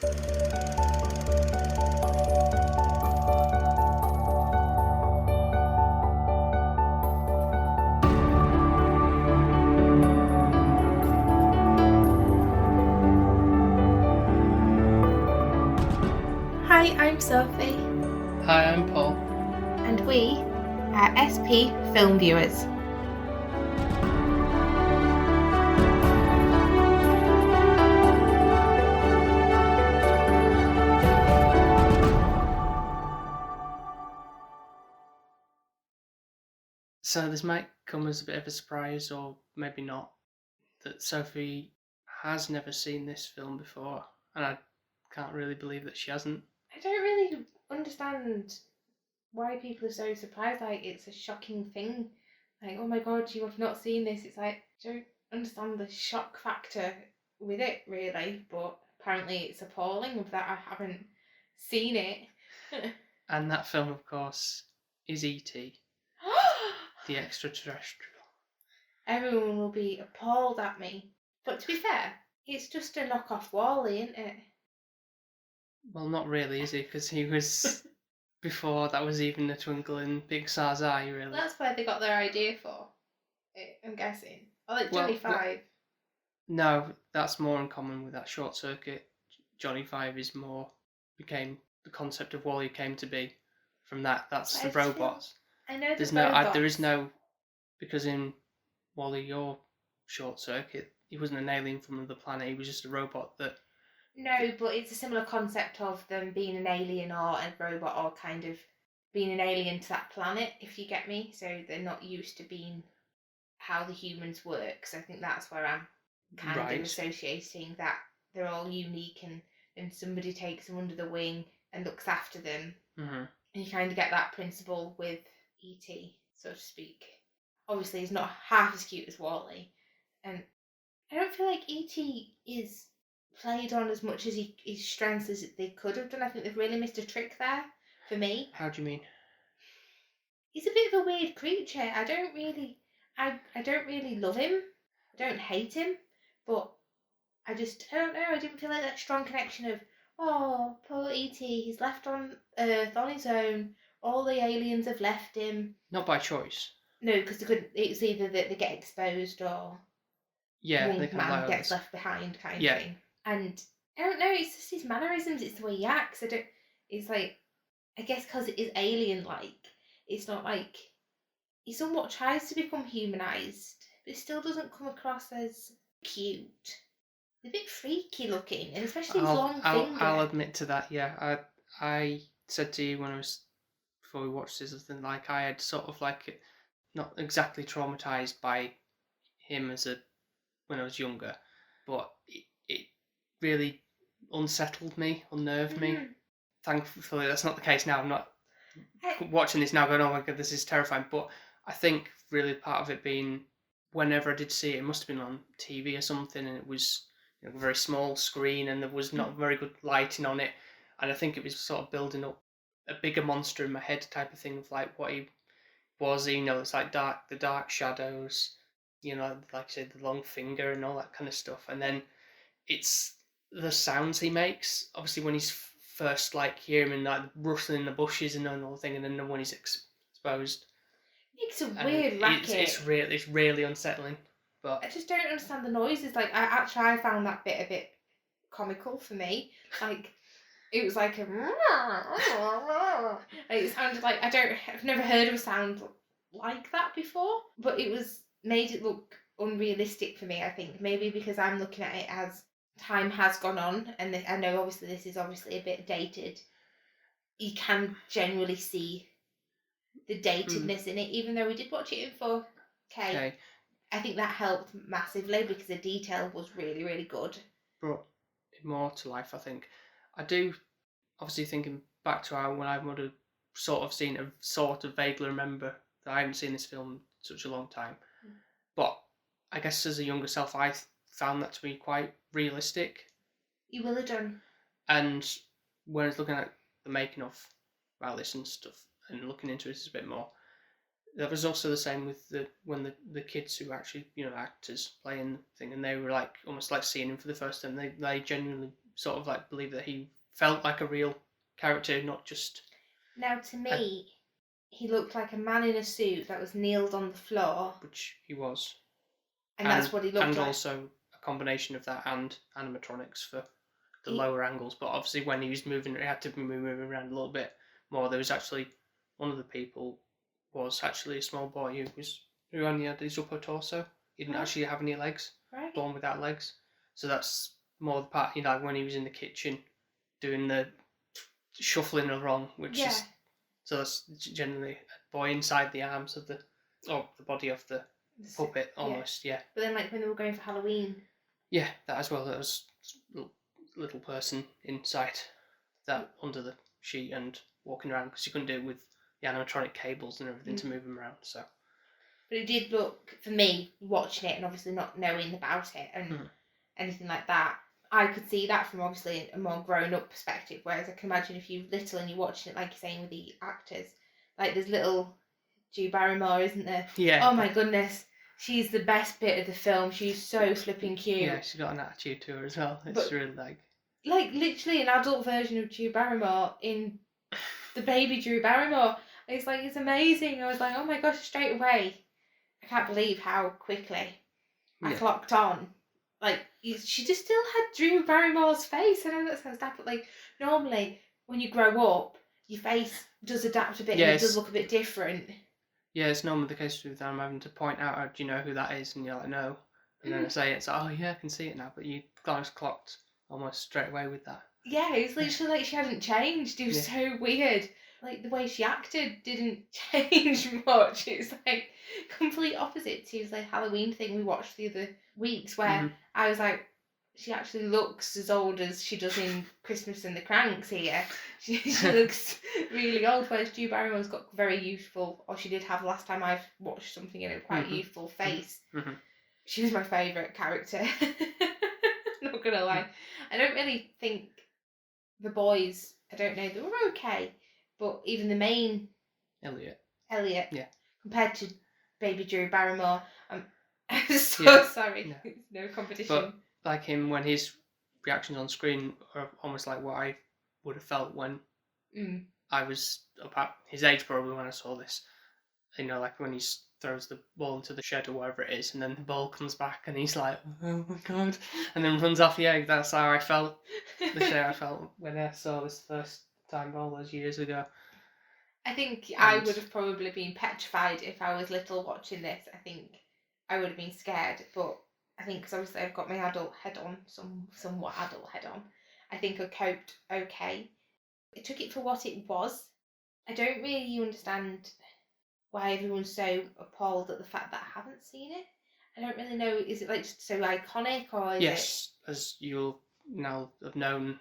Hi, I'm Sophie. Hi, I'm Paul. And we are SP Film Viewers. So this might come as a bit of a surprise, or maybe not, that Sophie has never seen this film before, and I can't really believe that she hasn't. I don't really understand why people are so surprised. Like, it's a shocking thing. Like, oh my god, you have not seen this. It's like, I don't understand the shock factor with it, really. But apparently it's appalling that I haven't seen it. And that film, of course, is E.T., the extraterrestrial. Everyone will be appalled at me. But to be fair, it's just a knock-off Wall-E, isn't it? Well, not really, is he? Because he was before that was even a twinkle in Pixar's eye, really. That's where they got their idea for, I'm guessing. Or like Johnny Five. No, that's more in common with that Short Circuit. Johnny Five is more became the concept of Wall-E came to be from that. That's the robots. I know There's the robots. there is no, because in Wall-E your Short Circuit, he wasn't an alien from another planet. He was just a robot that. No, but it's a similar concept of them being an alien or a robot, or kind of being an alien to that planet, if you get me. So they're not used to being how the humans work. So I think that's where I'm kind of associating that they're all unique, and somebody takes them under the wing and looks after them. Mm-hmm. And you kind of get that principle with E.T., so to speak. Obviously, he's not half as cute as Wall-E. And I don't feel like E.T. is played on as much as his strengths as they could have done. I think they've really missed a trick there, for me. How do you mean? He's a bit of a weird creature. I don't really love him. I don't hate him. But I don't know. I didn't feel like that strong connection of, oh, poor E.T., he's left on Earth on his own. All the aliens have left him. Not by choice. No, because they couldn't. It's either that they get exposed or one man gets left behind, kind of thing. And I don't know. It's just his mannerisms. It's the way he acts. It's like, I guess because it is alien-like. It's not like he somewhat tries to become humanized, but it still doesn't come across as cute. He's a bit freaky looking, and especially his long finger. I'll admit to that. Yeah, I said to you before we watched this, something like I had sort of like not exactly traumatized by him when I was younger, but it really unsettled me, unnerved me. Thankfully, that's not the case now. I'm not watching this now going, oh my god, this is terrifying. But I think really part of it being, whenever I did see it, it must have been on TV or something, and it was a very small screen, and there was not very good lighting on it, and I think it was sort of building up a bigger monster in my head type of thing of like what he was. It's like the dark shadows, like I said, the long finger and all that kind of stuff, and then it's the sounds he makes. Obviously, when he's first like hear him and like rustling in the bushes and all the thing, and then when he's exposed, it's a weird racket. It's really unsettling. But I just don't understand the noises. Like, I found that bit a bit comical for me. Like, it was like a. It sounded like I've never heard of a sound like that before, but made it look unrealistic for me. I think maybe because I'm looking at it as time has gone on, and I know obviously this is obviously a bit dated. You can generally see the datedness in it, even though we did watch it in 4K. Okay. I think that helped massively because the detail was really, really good. Brought it more to life, I think. I do, obviously thinking back to when I would have sort of vaguely remember that I haven't seen this film in such a long time. But I guess as a younger self, I found that to be quite realistic. You will have done. And when I was looking at the making of this and stuff, and looking into it a bit more, that was also the same with when the kids who actually actors playing the thing, and they were like almost like seeing him for the first time. They genuinely sort of like believe that he felt like a real character, not just. Now, to me, he looked like a man in a suit that was kneeled on the floor. Which he was. And that's what he looked like. And like. also a combination of that and animatronics for the lower angles. But obviously when he was moving, he had to be moving around a little bit more. There was actually, one of the people was actually a small boy who only had his upper torso. He didn't actually have any legs. Right. Born without legs. So that's more the part, like when he was in the kitchen doing the shuffling along, which is, so that's generally a boy inside the arms of the body of the puppet, almost, yeah. But then, like when they were going for Halloween, yeah, that as well. There was a little person inside that under the sheet and walking around, because you couldn't do it with the animatronic cables and everything to move them around. So, but it did look, for me, watching it and obviously not knowing about it and anything like that, I could see that from obviously a more grown-up perspective, whereas I can imagine if you're little and you're watching it, like you're saying, with the actors, like there's little Drew Barrymore, isn't there? Yeah. Oh my goodness, she's the best bit of the film. She's so flipping cute. Yeah, she's got an attitude to her as well. It's really like literally an adult version of Drew Barrymore in the baby Drew Barrymore. It's like, it's amazing. I was like, oh my gosh, straight away. I can't believe how quickly I clocked on. Like, she just still had Drew Barrymore's face. I know that sounds daft, but like, normally when you grow up, your face does adapt a bit and it does look a bit different. Yeah, it's normally the case with them having to point out, do you know who that is? And you're like, no. And then I say it's like, oh yeah, I can see it now. But you clocked almost straight away with that. Yeah, it was literally like she hadn't changed. It was so weird. Like, the way she acted didn't change much. It was like complete opposite to the Halloween thing we watched the other weeks, where I was like, she actually looks as old as she does in Christmas and the Cranks here. She looks really old, whereas Drew Barrymore's got very youthful, or she did have last time I've watched something in a quite youthful face. She was my favourite character. Not gonna lie. I don't really think the boys, I don't know, they were okay. But even the main Elliot, yeah, compared to baby Drew Barrymore, I'm so sorry. Yeah. No competition. But like him, when his reactions on screen are almost like what I would have felt when I was about his age, probably, when I saw this. You know, like when he throws the ball into the shed or whatever it is, and then the ball comes back and he's like, oh my god, and then runs off. Yeah, that's how I felt. The show I felt when I saw this first time all those years ago. I think I would have probably been petrified if I was little watching this. I think I would have been scared, but I think because obviously I've got my adult head on, somewhat adult head on, I think I coped okay. I took it for what it was. I don't really understand why everyone's so appalled at the fact that I haven't seen it. I don't really know, is it like just so iconic, or is yes, as you'll now have known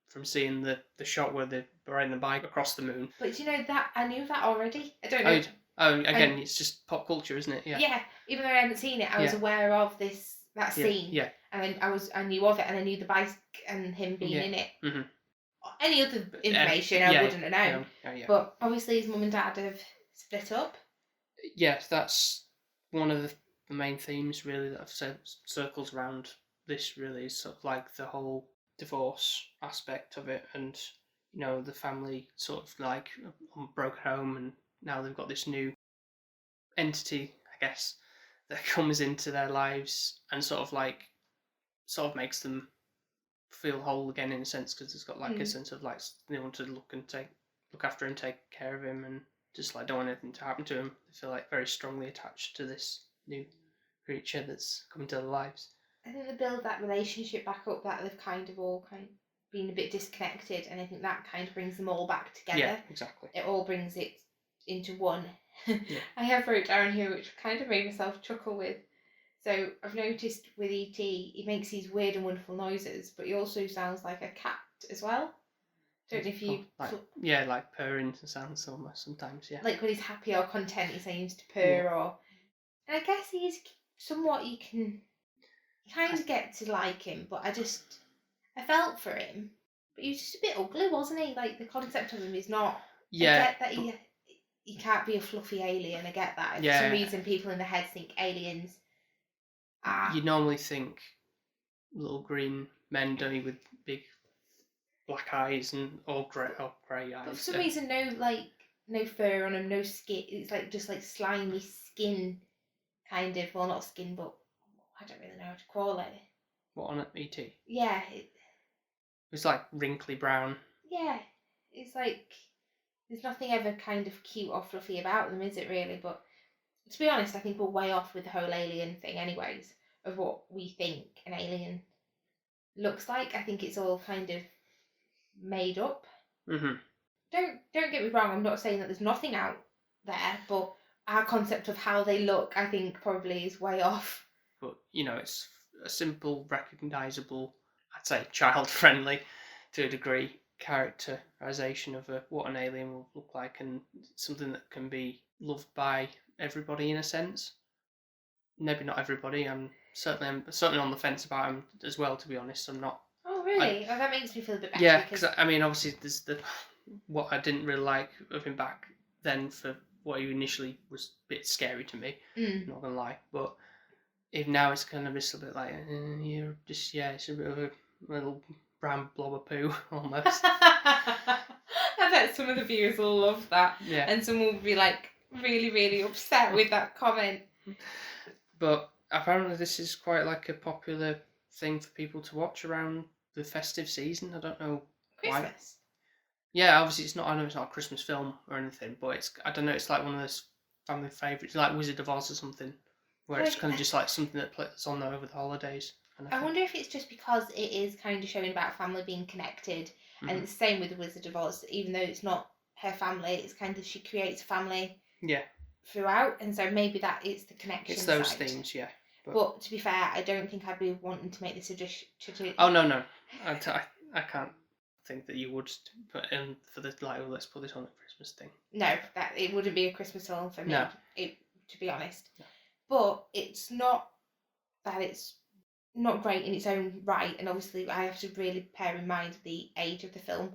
from seeing the shot where they're riding the bike across the moon. But you know that I knew that already. I don't know. Again, it's just pop culture, isn't it? Yeah. Yeah. Even though I hadn't seen it, I was aware of that scene. Yeah. And I knew of it, and I knew the bike and him being in it. Mm-hmm. Any other information I wouldn't have known. Yeah. But obviously his mum and dad have split up. Yes, that's one of the main themes really that I've said circles around this. Really, is sort of like the whole divorce aspect of it, and you know, the family sort of like broke home, and now they've got this new entity, I guess, that comes into their lives and sort of makes them feel whole again, in a sense, because it's got like a sense of like they want to look after and take care of him, and just like don't want anything to happen to him. They feel like very strongly attached to this new creature that's come into their lives. I think they build that relationship back up, that they've kind of been a bit disconnected, and I think that kind of brings them all back together. Yeah, exactly. It all brings it into one. Yeah. I have wrote down here, which kind of made myself chuckle with. So I've noticed with E.T., he makes these weird and wonderful noises, but he also sounds like a cat as well. Don't know if you... like purring sounds almost sometimes, yeah. Like when he's happy or content, he seems to purr, or... And I guess he's somewhat, you kind of get to like him, but I felt for him. But he was just a bit ugly, wasn't he? Like, the concept of him is not... Yeah. I get that he can't be a fluffy alien, I get that. For some reason, people in their heads think aliens are... You normally think little green men, don't you, with big black eyes and or grey eyes. But for some reason, no fur on him, no skin. It's like just like slimy skin, kind of. Well, not skin, but I don't really know how to call it. What on E.T.? Yeah, It's like wrinkly brown. yeah. It's like there's nothing ever kind of cute or fluffy about them, is it really? But to be honest, I think we're way off with the whole alien thing, anyways, of what we think an alien looks like. I think it's all kind of made up. Mm-hmm. Don't get me wrong. I'm not saying that there's nothing out there, but our concept of how they look, I think, probably is way off. But it's a simple, recognisable, I'd say child-friendly to a degree, characterisation of what an alien will look like, and something that can be loved by everybody in a sense. Maybe not everybody. I'm certainly on the fence about him as well. To be honest, I'm not. Oh really? That makes me feel a bit better. Yeah, because I mean, obviously, there's what I didn't really like of him back then for what he initially was a bit scary to me. Not gonna lie, but if now it's kind of just a bit like you're just it's a bit of a little brown blob of poo almost. I bet some of the viewers will love that. Yeah. And some will be like really, really upset with that comment. But apparently this is quite like a popular thing for people to watch around the festive season. I don't know Christmas. why. Yeah, obviously it's not. I know it's not a Christmas film or anything, but I don't know. It's like one of those family favourites, like Wizard of Oz or something, where it's kind of just like something that plays on there over the holidays. I wonder if it's just because it is kind of showing about family being connected, and it's the same with the Wizard of Oz. Even though it's not her family, it's kind of she creates a family. Yeah. Throughout, and so maybe that is the connection. It's those side. themes, yeah. But to be fair, I don't think I'd be wanting to make this a Oh no, I can't think that you would put in for the let's put this on the Christmas thing. No, that it wouldn't be a Christmas film for me. No. To be honest. No. But it's not that it's not great in its own right, and obviously I have to really bear in mind the age of the film.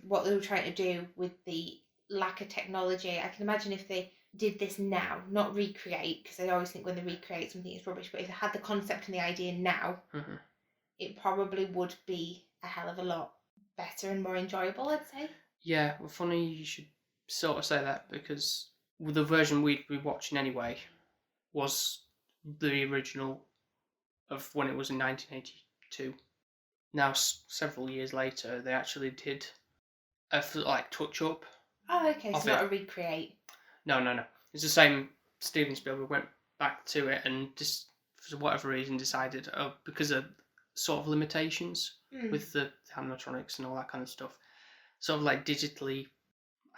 What they were trying to do with the lack of technology. I can imagine if they did this now, not recreate, because I always think when they recreate something it's rubbish, but if they had the concept and the idea now, it probably would be a hell of a lot better and more enjoyable, I'd say. Yeah, well, funny you should sort of say that, because the version we'd be watching anyway was the original of when it was in 1982. Now, several years later, they actually did a touch up. Oh, okay, so not a recreate. No. It's the same. Steven Spielberg went back to it and just, for whatever reason, decided, because of sort of limitations with the animatronics and all that kind of stuff, sort of like digitally,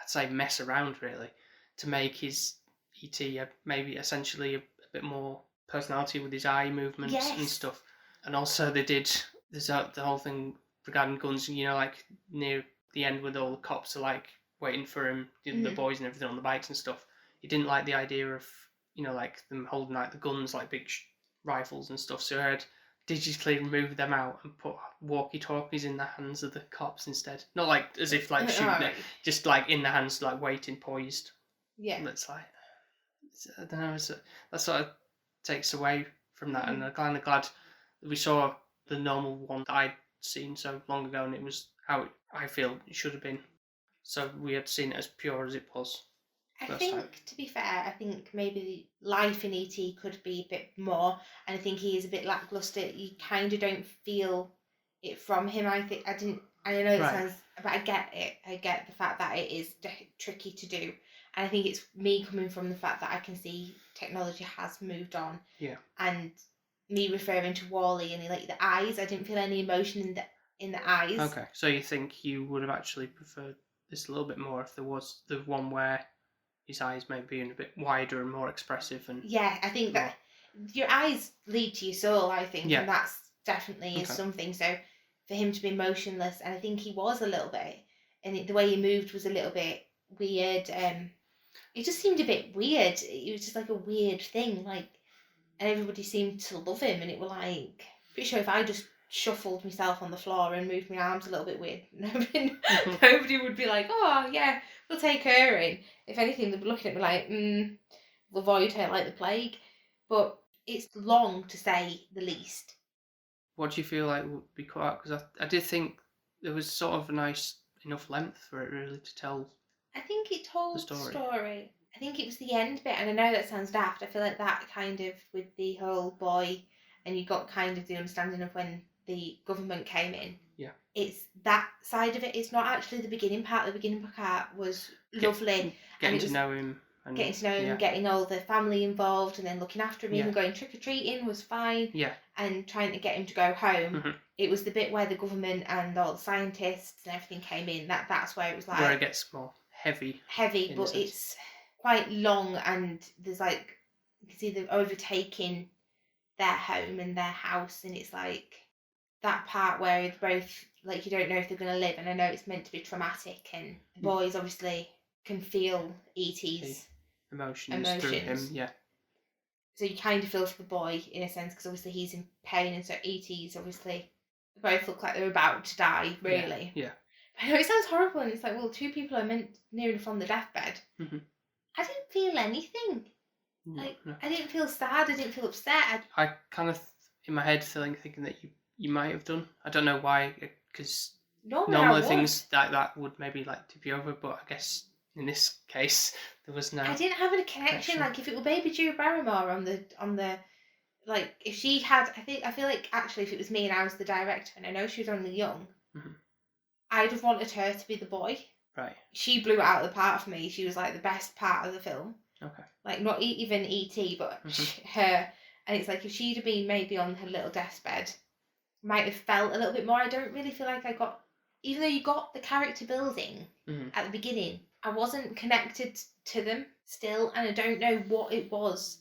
I'd say, mess around really, to make his E.T. maybe essentially a bit more personality with his eye movements and stuff. And also there's the whole thing regarding guns, like near the end with all the cops are like waiting for him, the boys and everything on the bikes and stuff. He didn't like the idea of, like them holding like the guns, like big rifles and stuff. So I had digitally removed them out and put walkie-talkies in the hands of the cops instead. Not like as if like shooting it, just like in the hands, like waiting, poised. Yeah. And it's like, I don't know, that sort of takes away from that. And I'm kind of glad that we saw the normal one that I'd seen so long ago, and it was how I feel it should have been. So we had seen it as pure as it was. I think, to be fair, I think maybe life in E.T. could be a bit more, and I think he is a bit lackluster. You kind of don't feel it from him. I know it sounds, but I get it. I get the fact that it is tricky to do, and I think it's me coming from the fact that I can see technology has moved on. Yeah. And me referring to Wall-E and like the eyes, I didn't feel any emotion in the eyes. Okay, so you think you would have actually preferred this a little bit more if there was the one where his eyes may be a bit wider and more expressive, and I think that your eyes lead to your soul, I think, and that's definitely is something. So for him to be motionless, and I think he was a little bit, and the way he moved was a little bit weird. It just seemed a bit weird. It was just like a weird thing, like, and everybody seemed to love him, and it was like, pretty sure if I just shuffled myself on the floor and moved my arms a little bit weird, nobody would be like, oh yeah, we'll take her in. If anything, they'd be looking at me like, we'll avoid her like the plague. But it's long, to say the least. What do you feel like would be cut out? Because I did think there was sort of a nice enough length for it really to tell. I think it told the story. story. I think it was the end bit, and I know that sounds daft. I feel like that kind of with the whole boy, and you got kind of the understanding of when the government came in. Yeah. It's that side of it. It's not actually the beginning part. The beginning part was lovely. Getting to know him. And, getting to know him, getting all the family involved, and then looking after him, Yeah. even going trick or treating was fine. Yeah. And trying to get him to go home. Mm-hmm. It was the bit where the government and all the scientists and everything came in. That's where it was like where it gets more heavy. Heavy, but it's quite long, and there's like you can see them overtaking their home and their house, and it's like that part where it's both like you don't know if they're going to live, and I know it's meant to be traumatic, and the boys obviously can feel E.T.'s emotions through him, yeah. So you kind of feel for the boy in a sense, because obviously he's in pain, and so E.T.'s obviously both look like they're about to die, really. Yeah. I know it sounds horrible, and it's like, well, two people are meant near enough on the deathbed. Mm-hmm. I didn't feel anything. No. I didn't feel sad. I didn't feel upset. I kind of in my head thinking that you might have done. I don't know why, because normally things like that would maybe like tip you over, but I guess in this case there was no. I didn't have any connection. Like if it were Baby Drew Barrymore on the like if she had, I feel like actually if it was me and I was the director and I know she was only young, mm-hmm. I'd have wanted her to be the boy. Right. She blew it out of the park for me. She was like the best part of the film. Okay. Like not even E.T., but her. And it's like if she'd have been maybe on her little deathbed, might have felt a little bit more. I don't really feel like I got, even though you got the character building at the beginning, I wasn't connected to them still, and I don't know what it was.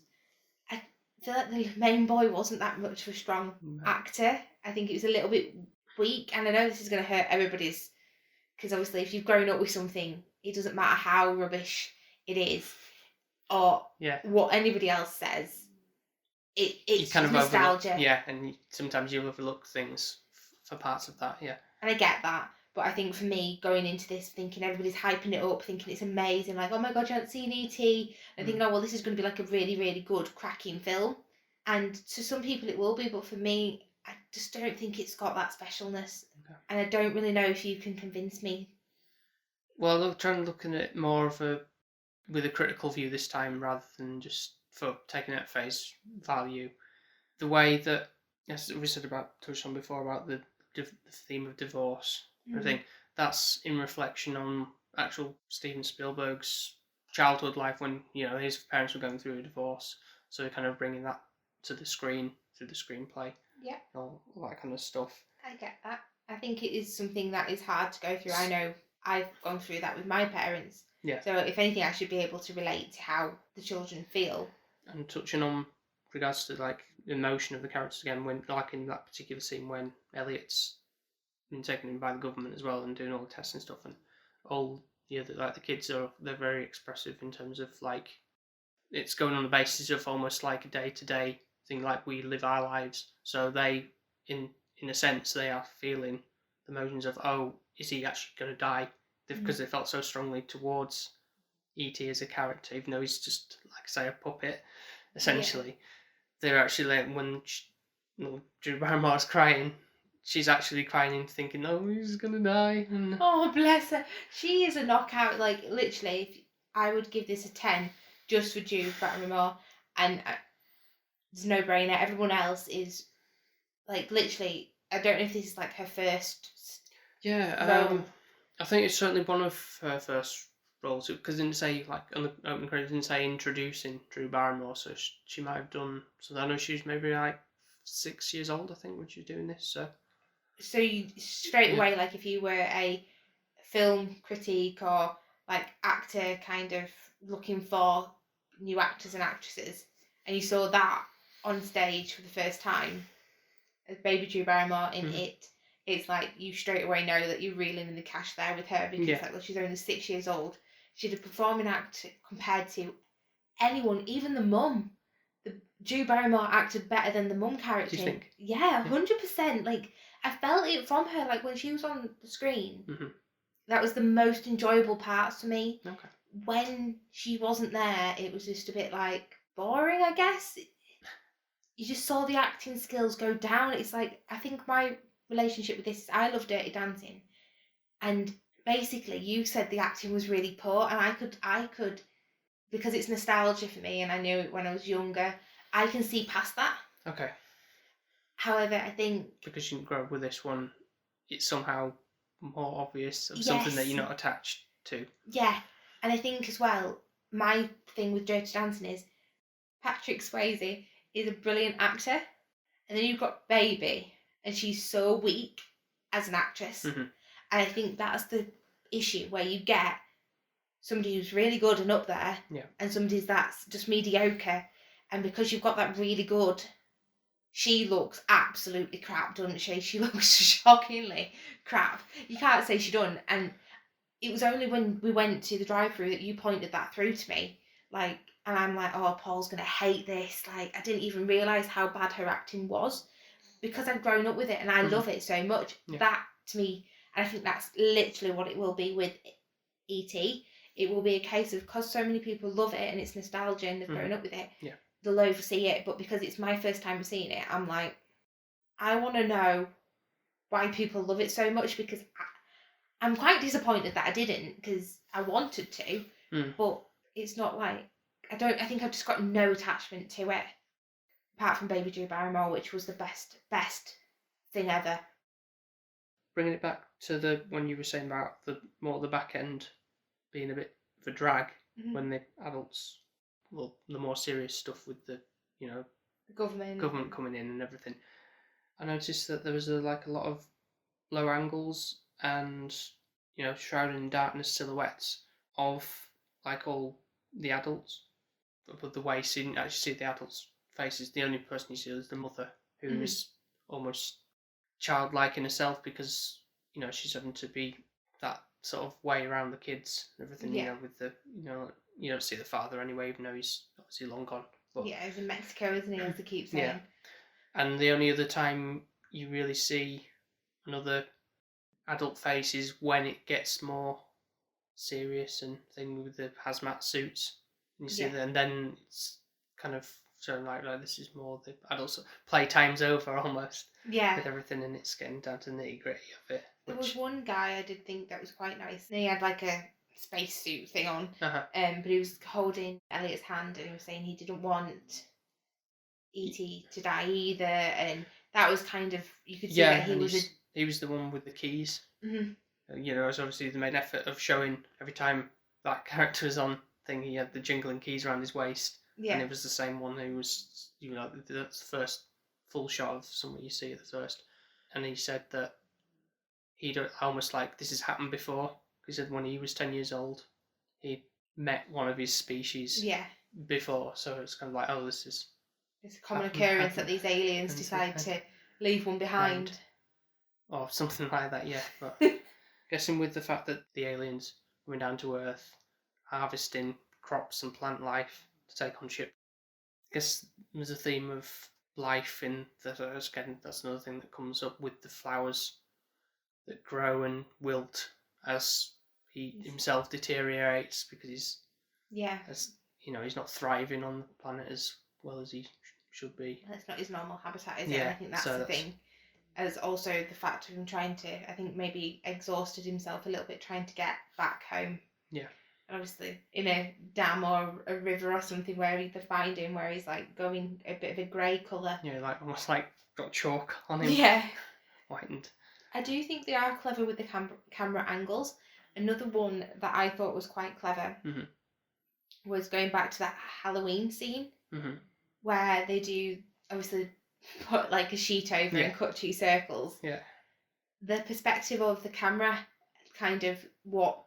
I feel like the main boy wasn't that much of a strong actor. I think it was a little bit weak, and I know this is going to hurt everybody's, because obviously if you've grown up with something, it doesn't matter how rubbish it is or what anybody else says. It's kind of nostalgia. And sometimes you overlook things for parts of that, And I get that, but I think for me, going into this thinking everybody's hyping it up, thinking it's amazing, like, oh my god, you haven't seen E.T., and thinking, oh well, this is going to be like a really, really good, cracking film. And to some people it will be, but for me, I just don't think it's got that specialness. Okay. And I don't really know if you can convince me. Well, I'm trying to look at it more of with a critical view this time, rather than just for taking it at face value. The way that, as we said touched on before about the theme of divorce, I think that's in reflection on actual Steven Spielberg's childhood life when his parents were going through a divorce, so kind of bringing that to the screen through the screenplay, all that kind of stuff. I get that. I think it is something that is hard to go through. I know I've gone through that with my parents. Yeah. So if anything, I should be able to relate to how the children feel. And touching on regards to like the emotion of the characters again, when like in that particular scene when Elliot's been taken in by the government as well and doing all the tests and stuff, and all the other the kids they're very expressive in terms of like it's going on the basis of almost like a day-to-day thing, like we live our lives. So they in a sense they are feeling the emotions of, oh, is he actually going to die? Because they felt so strongly towards E.T. as a character, even though he's just, like I say, a puppet, essentially. Yeah. They're actually, like, when Drew Barrymore's crying, she's actually crying and thinking, oh, he's going to die. And... Oh, bless her. She is a knockout. Like, literally, if I would give this a 10 just for Drew Barrymore, and it's no brainer. Everyone else is, like, literally, I don't know if this is, like, her first role. I think it's certainly one of her first roles, because it didn't say, like, on the opening credits, it didn't say introducing Drew Barrymore, so she might have done, so I know she was maybe, like, 6 years old, I think, when she was doing this, so you, straight away, like, if you were a film critique or, like, actor kind of looking for new actors and actresses, and you saw that on stage for the first time, as Baby Drew Barrymore in it, it's like you straight away know that you're reeling in the cash there with her, because like, well, she's only 6 years old. She's a performing actor compared to anyone, even the mum. The Drew Barrymore acted better than the mum character. Do you think? Yeah, 100%. Like, I felt it from her. Like, when she was on the screen, that was the most enjoyable parts for me. Okay. When she wasn't there, it was just a bit, like, boring, I guess. You just saw the acting skills go down. It's like, I think my relationship with this is I love Dirty Dancing, And basically, you said the acting was really poor, and I could, because it's nostalgia for me, and I knew it when I was younger. I can see past that. Okay. However, I think because you didn't grow up with this one, it's somehow more obvious of something that yes, you're not attached to. yeah, and I think as well, my thing with Dirty Dancing is Patrick Swayze is a brilliant actor, and then you've got Baby, and she's so weak as an actress, Mhm. and I think that's the issue where you get somebody who's really good and up there, Yeah. and somebody that's just mediocre, and because you've got that really good, she looks absolutely crap, doesn't she? She looks shockingly crap. You can't say she done. And it was only when we went to the drive-through that you pointed that through to me. Like, and I'm like, oh, Paul's gonna hate this. Like, I didn't even realise how bad her acting was because I've grown up with it and I love it so much. Yeah. That to me, and I think that's literally what it will be with E.T. It will be a case of because so many people love it and it's nostalgia and they've grown up with it. Yeah. They'll oversee it, but because it's my first time seeing it, I'm like, I want to know why people love it so much because I'm quite disappointed that I didn't because I wanted to, but it's not like I think I've just got no attachment to it apart from Baby Drew Barrymore, which was the best thing ever. Bringing it back to the one you were saying about the back end being a bit of a drag when the adults, well, the more serious stuff with the The government coming in and everything. I noticed that there was a lot of low angles and shrouded in darkness silhouettes of all the adults, but the waist, you didn't actually see the adults' faces. The only person you see is the mother, who is almost childlike in herself because she's having to be that sort of way around the kids and everything. With the you don't see the father anyway, even though he's obviously long gone. But, yeah, he's in Mexico, isn't he? As they keep saying. Yeah. And the only other time you really see another adult face is when it gets more serious and thing with the hazmat suits. And you see that, and then it's kind of showing like this is more the adults. Playtime's over almost. Yeah. With everything, and it's getting down to the nitty gritty of it. There was one guy I did think that was quite nice. And he had like a spacesuit thing on, but he was holding Elliot's hand and he was saying he didn't want E.T. to die either, and that was kind of, you could see that he was the one with the keys. It was obviously the main effort of showing every time that character was on thing, he had the jingling keys around his waist, and it was the same one who was, that's the first full shot of somebody you see at the first, and he said that he'd almost this has happened before. He said when he was 10 years old, he met one of his species before, so it's kind of this is. It's a common occurrence that these aliens decide to leave one behind. Or something like that, yeah. But guessing with the fact that the aliens coming down to Earth, harvesting crops and plant life to take on ship, I guess there's a theme of life in that. Again, that's another thing that comes up with the flowers that grow and wilt as he himself deteriorates because he's he's not thriving on the planet as well as he should be. That's not his normal habitat, is it? And I think that's the thing. As also the fact of him trying to, I think maybe exhausted himself a little bit trying to get back home. Yeah. And obviously in a dam or a river or something where they find him, where he's going a bit of a grey colour. Yeah, almost got chalk on him. Yeah. Whitened. I do think they are clever with the camera angles. Another one that I thought was quite clever was going back to that Halloween scene where they do obviously put a sheet over and cut 2 circles. Yeah. The perspective of the camera, kind of what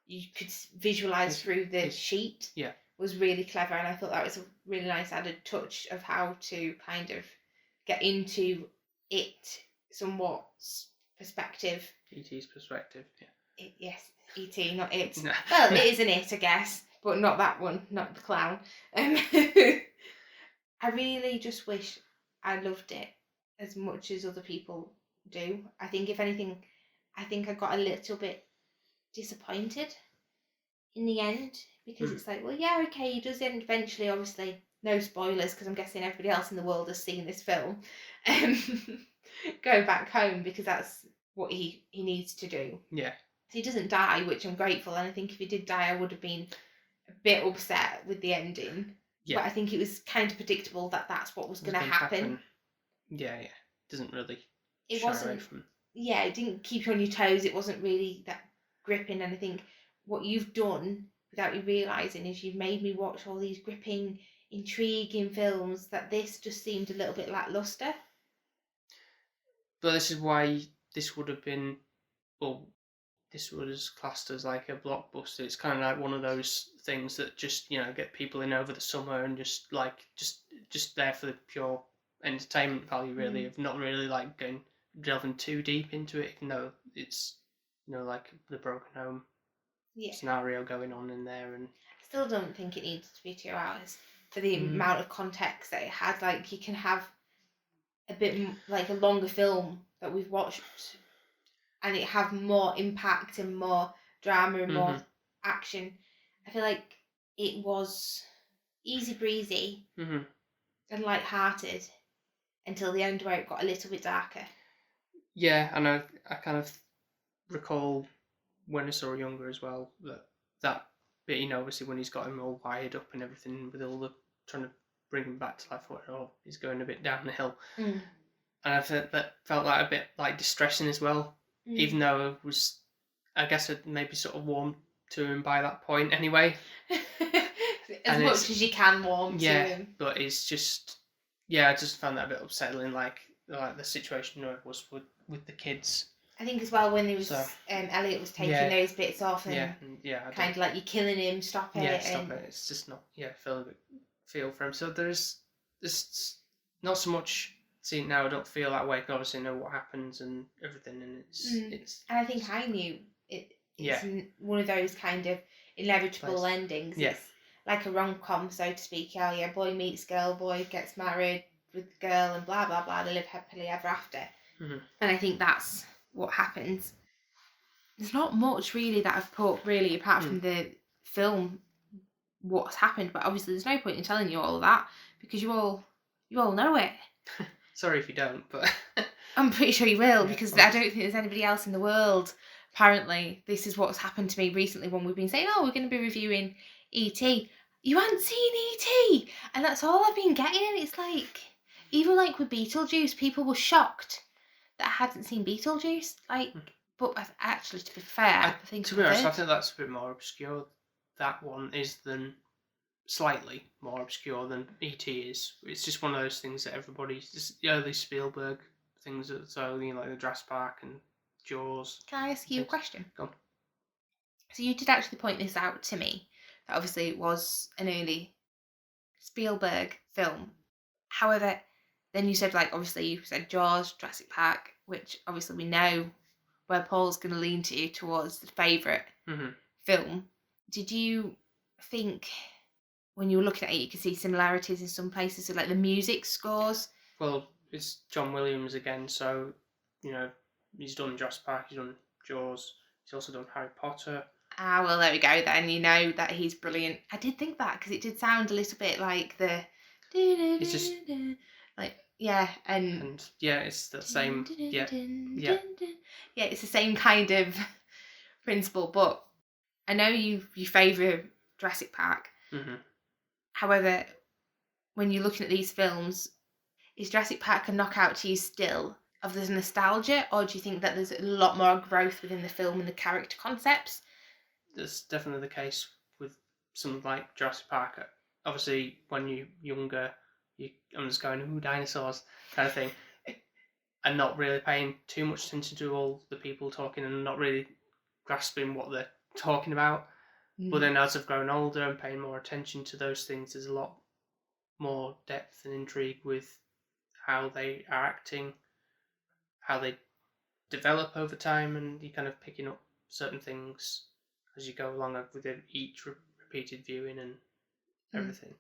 you could visualise through the sheet, was really clever, and I thought that was a really nice added touch of how to kind of get into it somewhat perspective. E.T.'s perspective, yeah. Yes, E.T., not it. No. Well, it is an it, I guess, but not that one, not the clown. I really just wish I loved it as much as other people do. I think, if anything, I got a little bit disappointed in the end because it's he does end eventually, obviously, no spoilers because I'm guessing everybody else in the world has seen this film, go back home because that's what he needs to do. Yeah. So he doesn't die, which I'm grateful, and I think if he did die, I would have been a bit upset with the ending. Yeah. But I think it was kind of predictable that that's what was going to happen. Yeah. Doesn't really It shy wasn't. away from. Yeah, it didn't keep you on your toes. It wasn't really that gripping. And I think what you've done without you realising is you've made me watch all these gripping, intriguing films that this just seemed a little bit lackluster. But this is why this would have been, well, this was classed as like a blockbuster. It's kind of like one of those things that just, you know, get people in over the summer and just there for the pure entertainment value, really, of not really like delving too deep into it, even though it's, you know, like the broken home scenario going on in there. And I still don't think it needs to be 2 hours for the amount of context that it had. Like, you can have a bit like a longer film that we've watched and it have more impact and more drama and more action. I feel like it was easy breezy and light-hearted until the end, where it got a little bit darker. Yeah, and I kind of recall when I saw younger as well that bit, you know, obviously when he's got him all wired up and everything, with all the trying to bring him back to life, he's going a bit down the hill. And I felt like a bit like distressing as well, even though I guess I'd maybe sort of warmed to him by that point anyway. As much as you can warm to him. But it's just, I just found that a bit upsetting, like the situation it was with the kids. I think as well when there was Elliot was taking those bits off and kind of like, you're killing him, stop it. Stop it. It's just not feel for him. So there's not so much. See, now I don't feel that way. I can obviously know what happens and everything, and it's. And I think I knew it. It's one of those kind of inevitable endings. Yeah. It's like a rom-com, so to speak. Oh yeah, boy meets girl, boy gets married with girl, and blah blah blah. They live happily ever after. And I think that's what happens. There's not much really that I've put really apart from the film what's happened, but obviously there's no point in telling you all of that because you all know it. Sorry if you don't, but I'm pretty sure you will, because I don't think there's anybody else in the world. Apparently, this is what's happened to me recently when we've been saying, we're going to be reviewing E.T. You hadn't seen E.T. And that's all I've been getting. And it's like, even like with Beetlejuice, people were shocked that I hadn't seen Beetlejuice. Like, but actually, to be fair, I think that's a bit more obscure. That one is slightly more obscure than E.T. is. It's just one of those things that everybody's just the early Spielberg things that, so, you know, like the Jurassic Park and Jaws. Can I ask you a question? Go on. So you did actually point this out to me, that obviously it was an early Spielberg film. However, then you said, like, obviously you said Jaws, Jurassic Park, which obviously we know where Paul's going to lean towards the favourite film. Did you think, when you were looking at it, you could see similarities in some places, so like the music scores? Well, it's John Williams again, so, you know, he's done Jurassic Park, he's done Jaws, he's also done Harry Potter. Ah, well, there we go then, you know that he's brilliant. I did think that, because it did sound a little bit like the... It's just... like, and it's the same, Yeah, it's the same kind of principle, but I know you favour Jurassic Park. However, when you're looking at these films, is Jurassic Park a knockout to you still of the nostalgia, or do you think that there's a lot more growth within the film and the character concepts? That's definitely the case with something like Jurassic Park. Obviously, when you're younger, I'm just going, ooh, dinosaurs, kind of thing, and not really paying too much attention to all the people talking and not really grasping what they're talking about. But then as I've grown older and paying more attention to those things, there's a lot more depth and intrigue with how they are acting, how they develop over time, and you're kind of picking up certain things as you go along with each repeated viewing and everything.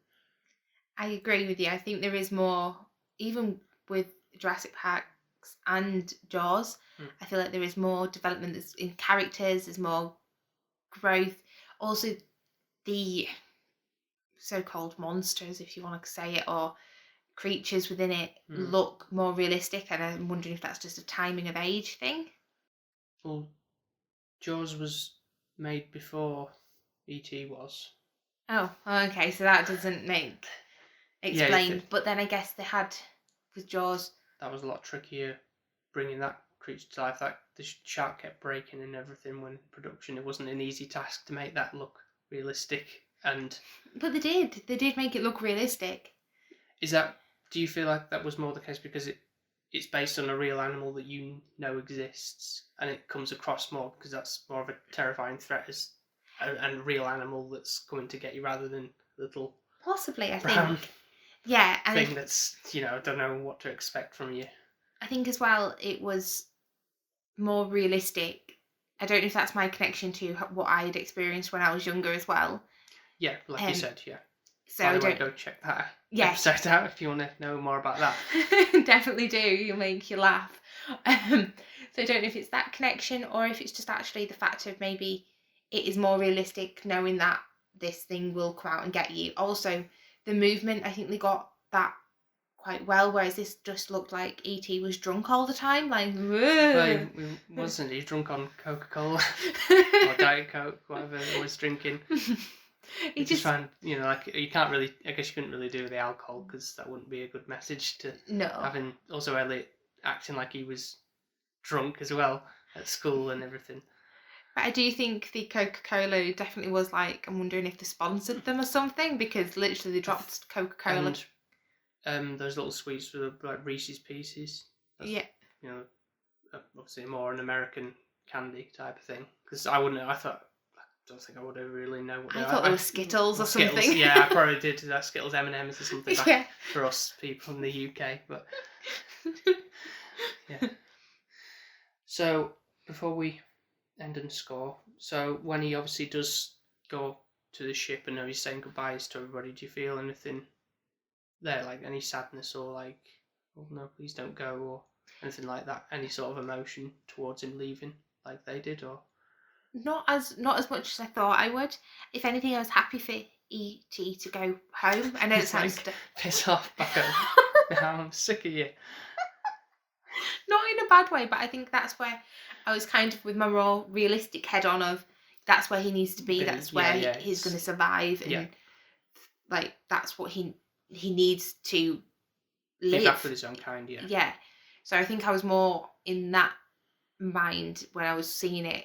I agree with you. I think there is more, even with Jurassic Park and Jaws, I feel like there is more development in characters, there's more growth. Also, the so-called monsters, if you want to say it, or creatures within it look more realistic, and I'm wondering if that's just a timing of age thing. Well, Jaws was made before E.T. was. Oh, okay, so that doesn't explain. But then I guess they had with Jaws. That was a lot trickier bringing that creature to life. That the shark kept breaking and everything when in production. It wasn't an easy task to make that look realistic. But they did make it look realistic. Do you feel like that was more the case because it's based on a real animal that you know exists, and it comes across more because that's more of a terrifying threat as and a real animal that's coming to get you rather than little possibly, I brown think. Yeah, and thing that's, I don't know what to expect from you. I think as well it was more realistic. I don't know if that's my connection to what I had experienced when I was younger as well. Yeah, like you said, yeah. So by the way, go check that episode out if you want to know more about that. Definitely do. You'll make you laugh. So I don't know if it's that connection or if it's just actually the fact of maybe it is more realistic knowing that this thing will come out and get you. Also, the movement, I think they got that quite well, whereas this just looked like E.T. was drunk all the time, like. Well, wasn't he drunk on Coca-Cola or Diet Coke, whatever he was drinking? He just found, like you can't really. I guess you couldn't really do the alcohol because that wouldn't be a good message to having. Also, Elliot acting like he was drunk as well at school and everything. But I do think the Coca-Cola definitely was like. I'm wondering if they sponsored them or something because literally they dropped Coca-Cola. And those little sweets were like Reese's Pieces. That's, obviously more an American candy type of thing. Because I don't think I would ever really know what they are. I thought they were Skittles or something. Yeah, I probably did. Skittles, M&M's or something for us people in the UK. But yeah. So before we end and score, so when he obviously does go to the ship and he's saying goodbyes to everybody, do you feel anything there, like any sadness or like, oh no, please don't go, or anything like that? Any sort of emotion towards him leaving, like they did, or not as much as I thought I would. If anything, I was happy for E.T. to go home. I know it sounds like, piss off, back home. I'm sick of you. Not in a bad way, but I think that's where I was kind of with my more realistic head on of that's where he needs to be. That's where he's going to survive, and like that's what he needs to live. Be back with his own kind, yeah. Yeah. So I think I was more in that mind when I was seeing it,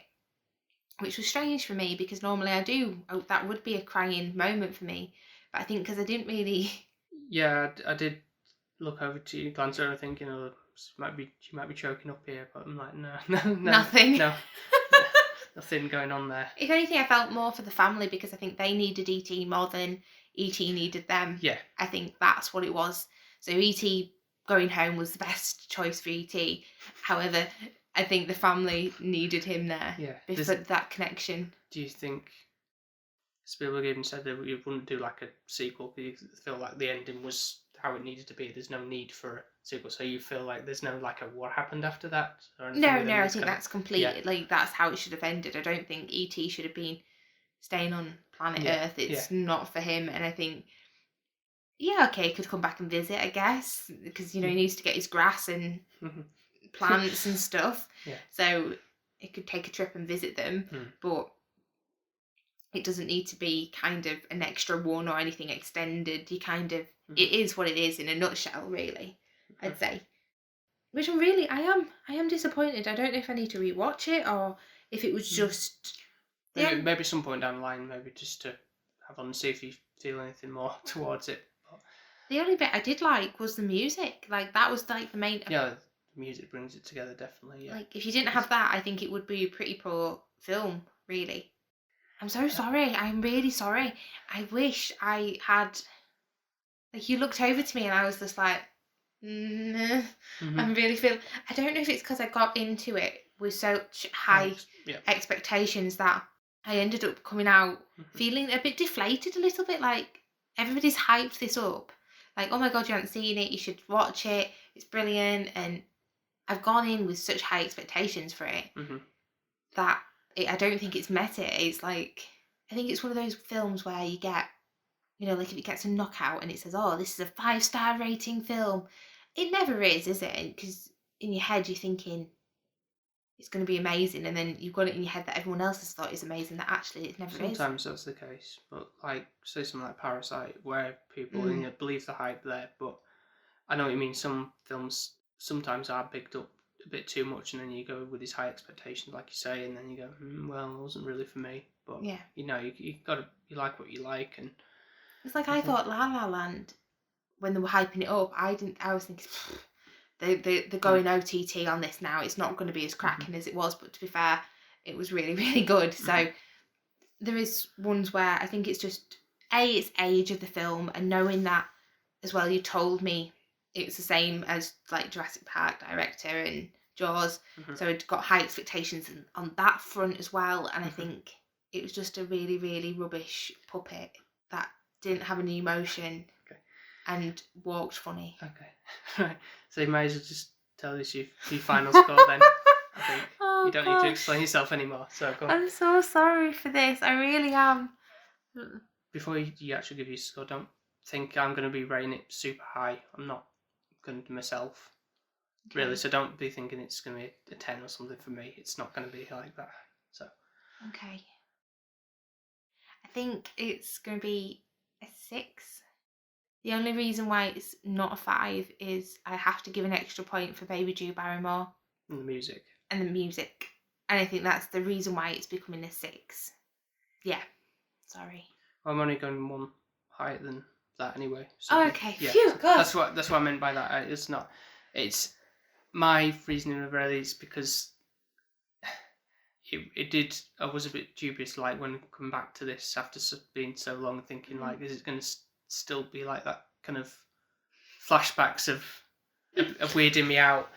which was strange for me because normally that would be a crying moment for me. But I think because I didn't really. Yeah, I did look over to you, glance over, thinking, she might be choking up here, but I'm like, no, nothing, no, nothing going on there. If anything, I felt more for the family because I think they needed E.T. more than E.T. needed them. Yeah, I think that's what it was. So E.T. going home was the best choice for E.T. However, I think the family needed him there. Yeah, for that connection. Do you think Spielberg even said that we wouldn't do like a sequel because you feel like the ending was how it needed to be? There's no need for a sequel, so you feel like there's no like a what happened after that? No, I think that's complete. Like that's how it should have ended. I don't think E.T. should have been staying on planet Earth. It's not for him, and I think okay, he could come back and visit, I guess, because he needs to get his grass and plants and stuff. Yeah. So he could take a trip and visit them, but it doesn't need to be kind of an extra one or anything extended. You kind of it is what it is in a nutshell, really. I'd say. Which I am disappointed. I don't know if I need to rewatch it or if it was just maybe some point down the line, maybe just to have on and see if you feel anything more towards it. But the only bit I did like was the music. Like that was like the main. Yeah, the music brings it together definitely. Yeah. Like if you didn't have that, I think it would be a pretty poor film. Really, I'm so sorry. I'm really sorry. I wish I had. Like you looked over to me and I was just like. I'm really feeling. I don't know if it's because I got into it with such high expectations that I ended up coming out feeling a bit deflated, a little bit like everybody's hyped this up. Like, oh my god, you haven't seen it, you should watch it, it's brilliant. And I've gone in with such high expectations for it that I don't think it's met it. It's like, I think it's one of those films where you get, like if it gets a knockout and it says, oh, this is a 5-star rating film. It never is it? Because in your head you're thinking, it's going to be amazing, and then you've got it in your head that everyone else has thought is amazing, that actually it never is. Sometimes that's the case, but like say something like Parasite, where people believe the hype there, but I know what you mean. Some films sometimes are bigged up a bit too much, and then you go with these high expectations, like you say, and then you go, well, it wasn't really for me. But Yeah. you like what you like, and it's like I thought La La Land, when they were hyping it up, I was thinking they're going OTT on this now. It's not going to be as cracking as it was, but to be fair, it was really, really good. So there is ones where I think it's just it's age of the film, and knowing that as well. You told me it's the same as like Jurassic Park director and Jaws, so I'd got high expectations on that front as well. And I think it was just a really, really rubbish puppet that didn't have any emotion and walked funny. Okay, right. So you might as well just tell us your final score then. I think you don't need to explain yourself anymore. So go on. I'm so sorry for this. I really am. Before you actually give your score, don't think I'm going to be rating it super high. I'm not going to myself. Okay. Really, so don't be thinking it's going to be a 10 or something for me. It's not going to be like that. So. Okay. I think it's going to be a 6. The only reason why it's not a 5 is I have to give an extra point for Baby Drew Barrymore. And the music. And I think that's the reason why it's becoming a 6. Yeah. Sorry. Well, I'm only going one higher than that anyway. So okay. Yeah. Phew, God. That's what I meant by that. It's not. It's my reasoning really is because it did. I was a bit dubious, like when coming back to this after being so long, thinking like, is it going to still be like that kind of flashbacks of weirding me out,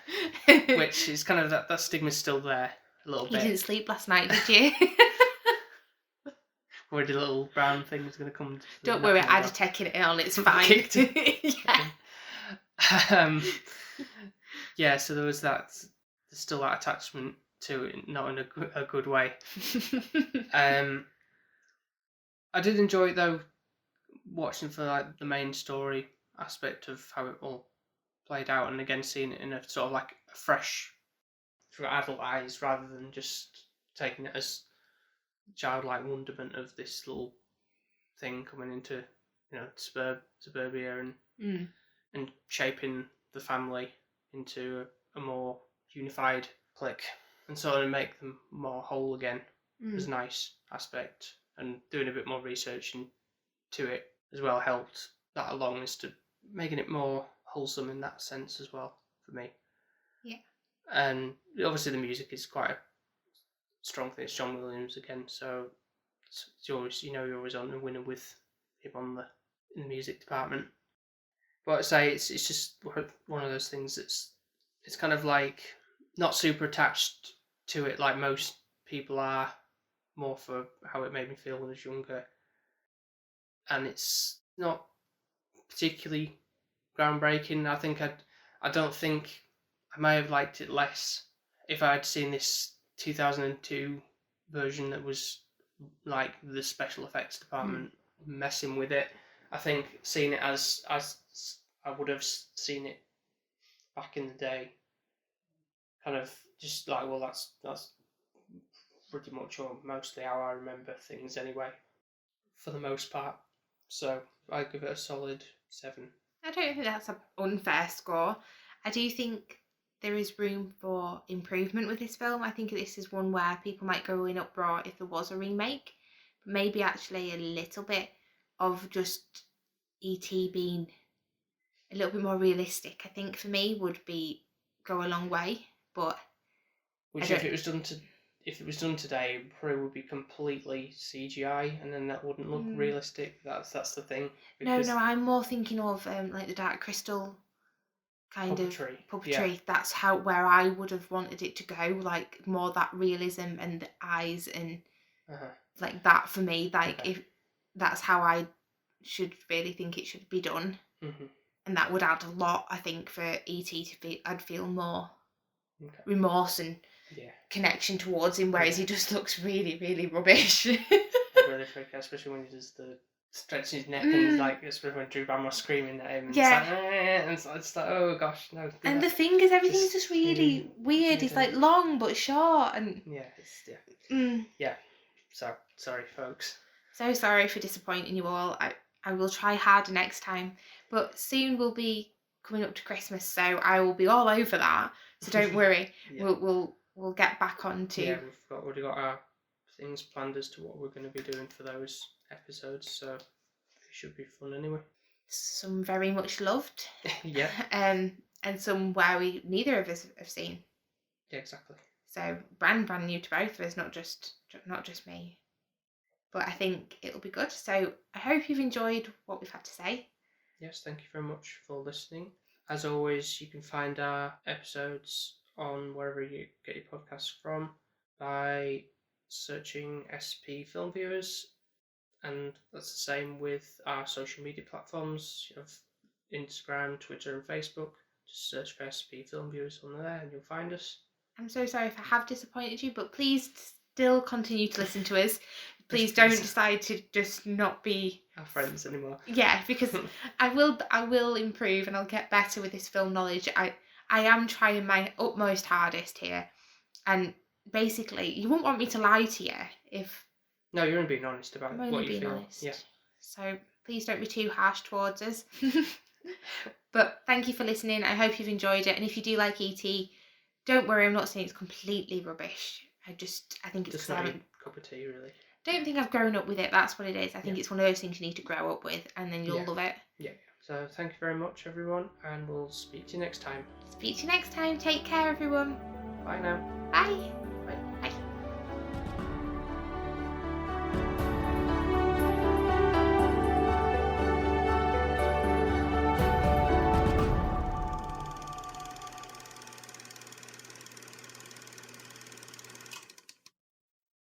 which is kind of that stigma's still there a little bit. You didn't sleep last night, did you? Worried a little brown thing was going to come. Don't worry, I'd have taken it on. It's fine. Yeah. So there was that. There's still that attachment to it, not in a good way. I did enjoy it though, watching for like the main story aspect of how it all played out, and again seeing it in a sort of like a fresh, through adult eyes, rather than just taking it as childlike wonderment of this little thing coming into suburbia and shaping the family into a more unified clique, and sort of make them more whole again. Was a nice aspect, and doing a bit more research into it as well helped that along, as to making it more wholesome in that sense as well for me. Yeah. And obviously the music is quite a strong thing. It's John Williams again, so it's always, you're always on the winner with him in the music department. But I'd say it's just one of those things it's kind of like not super attached to it like most people are, more for how it made me feel when I was younger. And it's not particularly groundbreaking. I don't think I may have liked it less if I had seen this 2002 version that was like the special effects department messing with it. I think seeing it as I would have seen it back in the day, kind of just like, well, that's pretty much or mostly how I remember things anyway, for the most part. So I give it a solid 7. I don't think that's an unfair score. I do think there is room for improvement with this film. I think this is one where people might go in uproar if there was a remake. But maybe actually a little bit of just E.T. being a little bit more realistic, I think for me would go a long way. But which if it was done today, it probably would be completely CGI, and then that wouldn't look realistic. That's the thing. No, I'm more thinking of like the Dark Crystal kind puppetry. Of puppetry. Yeah. That's where I would have wanted it to go, like more that realism and the eyes and like that for me. Like if that's how I should really think it should be done, and that would add a lot. I think for E.T. to be, I'd feel more remorse and connection towards him, whereas he just looks really, really rubbish. Really freaky, especially when he does the stretching his neck and like especially when Drew Barrymore's screaming at him. Yeah. It's like, and it's just like, oh gosh, no. And the fingers, everything's just really weird. It's like long but short, and yeah. So sorry, folks. So sorry for disappointing you all. I will try harder next time. But soon we'll be coming up to Christmas, so I will be all over that. So don't worry. We'll get back on to. Yeah, we've already got our things planned as to what we're going to be doing for those episodes, so it should be fun anyway. Some very much loved. Yeah. And some where we neither of us have seen. Yeah, exactly. So brand new to both of us, not just me. But I think it'll be good. So I hope you've enjoyed what we've had to say. Yes, thank you very much for listening. As always, you can find our episodes on wherever you get your podcasts from by searching SP Film Viewers, and that's the same with our social media platforms of Instagram, Twitter and Facebook. Just search for SP Film Viewers on there and you'll find us. I'm so sorry if I have disappointed you, but please still continue to listen to us. Please don't decide to just not be our friends anymore. Yeah, because I will improve and I'll get better with this film knowledge. I am trying my utmost hardest here, and basically you won't want me to lie to you if. No, you're only being honest about what you feel. Honest. Yeah. So please don't be too harsh towards us. But thank you for listening. I hope you've enjoyed it, and if you do like ET, don't worry. I'm not saying it's completely rubbish. I think it's just not a cup of tea, really. Don't think I've grown up with it. That's what it is. I think it's one of those things you need to grow up with, and then you'll love it. Yeah. So thank you very much, everyone, and we'll speak to you next time. Speak to you next time. Take care, everyone. Bye now. Bye.